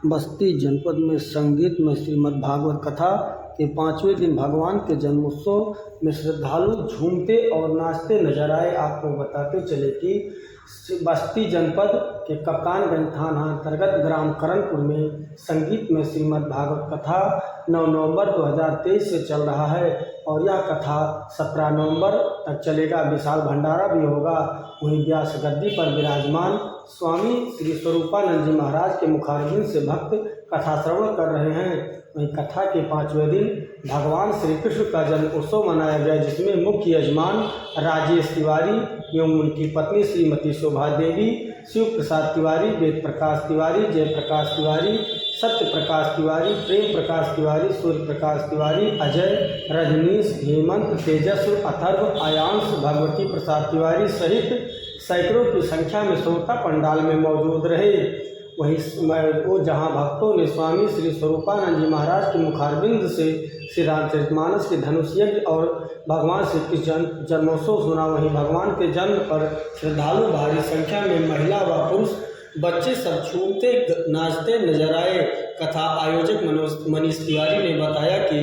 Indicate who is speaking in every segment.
Speaker 1: बस्ती जनपद में संगीत में श्रीमद् भागवत कथा के 5वें दिन भगवान के जन्मोत्सव में श्रद्धालु झूमते और नाचते नजर आए। आपको बताते चले कि बस्ती जनपद के कप्तानगंज थाना अंतर्गत ग्राम करणपुर में संगीत में श्रीमद् भागवत कथा 9 नवंबर 2023 से चल रहा है और यह कथा 17 नवंबर तक चलेगा। विशाल भंडारा भी होगा। वहीं व्यास गद्दी पर विराजमान स्वामी श्री स्वरूपानंद जी महाराज के मुखारबिंद से भक्त कथा श्रवण कर रहे हैं। वहीं कथा के 5वें दिन भगवान श्री कृष्ण का जन्म उत्सव मनाया गया, जिसमें मुख्य यजमान राजेश तिवारी एवं उनकी पत्नी श्रीमती शोभा देवी, शिव प्रसाद तिवारी, वेद प्रकाश तिवारी, जय प्रकाश तिवारी, सत्य प्रकाश तिवारी, प्रेम प्रकाश तिवारी, सूर्य प्रकाश तिवारी, अजय, रजनीश, हेमंत, तेजस्व, अथर्व, आयांश, भगवती प्रसाद तिवारी सहित सैकड़ों की संख्या में श्रोता पंडाल में मौजूद रहे। वहीं वो जहां भक्तों ने स्वामी श्री स्वरूपानंद जी महाराज के मुखारबिंद से श्री रामचरितमानस के धनुष यज्ञ और भगवान श्री कृष्ण जन्मोत्सव सुना। वहीं भगवान के जन्म पर श्रद्धालु भारी संख्या में महिला व पुरुष बच्चे सब झूमते नाचते नजर आए। कथा आयोजक मनीष तिवारी ने बताया कि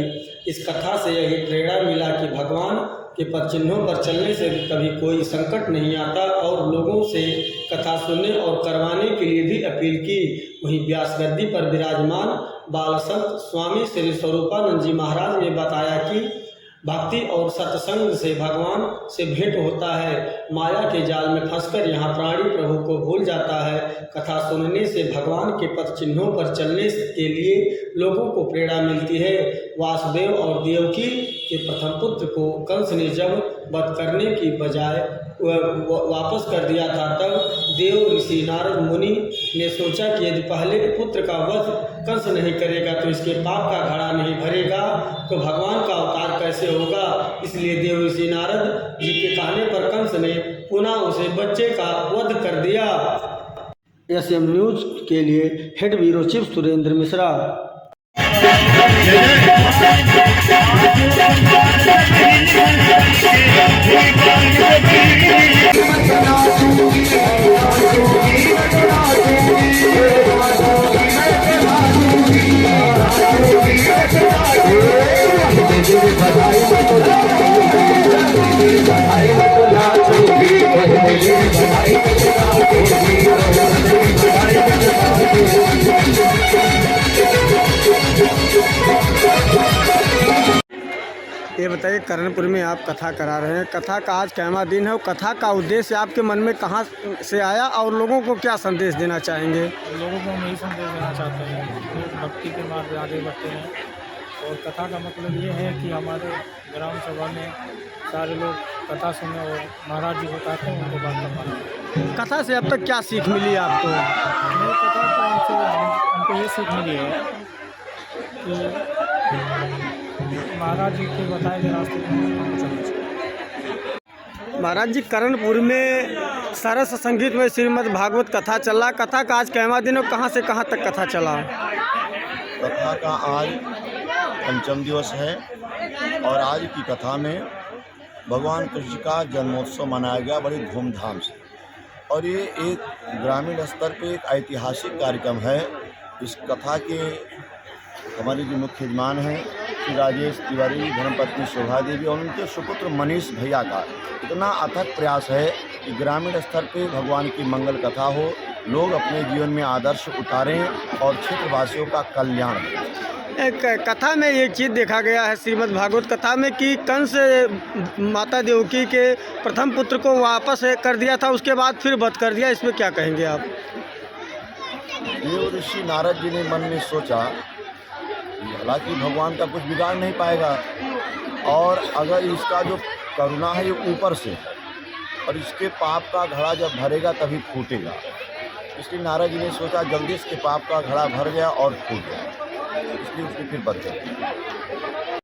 Speaker 1: इस कथा से यही प्रेरणा मिला कि भगवान के पद चिन्हों पर चलने से कभी कोई संकट नहीं आता और लोगों से कथा सुनने और करवाने के लिए भी अपील की। वहीं व्यास गद्दी पर विराजमान बाल संत स्वामी श्री स्वरूपानंद जी महाराज ने बताया कि भक्ति और सत्संग से भगवान से भेंट होता है। माया के जाल में फंसकर यहाँ प्राणी प्रभु को भूल जाता है। कथा सुनने से भगवान के पद चिन्हों पर चलने के लिए लोगों को प्रेरणा मिलती है। वासुदेव और देवकी के प्रथम पुत्र को कंस ने जब वध करने की बजाय वापस कर दिया था, तब देव ऋषि नारद मुनि ने सोचा कि यदि पहले पुत्र का वध कंस नहीं करेगा तो इसके पाप का घड़ा नहीं भरेगा, तो भगवान का अवतार कैसे होगा। इसलिए देव ऋषि नारद जी के कहने पर कंस ने पुनः उसे बच्चे का वध कर दिया। SM न्यूज के लिए head bureau chief Surendra Mishra. ये बताइए, करणपुर में आप कथा करा रहे हैं, कथा का आज कैमा दिन है और कथा का उद्देश्य आपके मन में कहाँ से आया और लोगों को क्या संदेश देना चाहेंगे?
Speaker 2: लोगों को हम यही संदेश देना चाहते हैं, लोग भक्ति के मार्ग में आगे बढ़ते हैं और कथा का मतलब ये है कि हमारे ग्राम सभा में सारे लोग कथा सुने और महाराज जी बताते हैं उनको बात कर पाते।
Speaker 1: कथा से अब तक क्या सीख मिली आपको?
Speaker 2: हमें कथा तो हमको ये सीख मिली है कि महाराज जी के बताए गए रास्ते पर चलना चाहिए।
Speaker 1: महाराज जी, करणपुर में सरस संगीत में श्रीमद् भागवत कथा चल रहा, कथा का आज कैमा दिन और कहाँ से कहाँ तक कथा चला?
Speaker 3: कथा का आज पंचम दिवस है और आज की कथा में भगवान कृष्ण का जन्मोत्सव मनाया गया बड़ी धूमधाम से और ये एक ग्रामीण स्तर पे एक ऐतिहासिक कार्यक्रम है। इस कथा के हमारे जो मुख्य यजमान हैं श्री राजेश तिवारी, धर्मपत्नी शोभा देवी और उनके सुपुत्र मनीष भैया का इतना अथक प्रयास है कि ग्रामीण स्तर पे भगवान की मंगल कथा हो, लोग अपने जीवन में आदर्श उतारें और क्षेत्रवासियों का कल्याण करें।
Speaker 1: एक कथा में एक चीज़ देखा गया है श्रीमद् भागवत कथा में कि कंस माता देवकी के प्रथम पुत्र को वापस कर दिया था, उसके बाद फिर वध कर दिया, इसमें क्या कहेंगे आप?
Speaker 3: देव ऋषि नारद जी ने मन में सोचा, हालांकि भगवान का कुछ बिगाड़ नहीं पाएगा और अगर इसका जो करुणा है ये ऊपर से है और इसके पाप का घड़ा जब भरेगा तभी फूटेगा। इसलिए नारद जी ने सोचा जल्दी इसके पाप का घड़ा भर गया और फूट गया, इसलिए उसने फिर बच गया।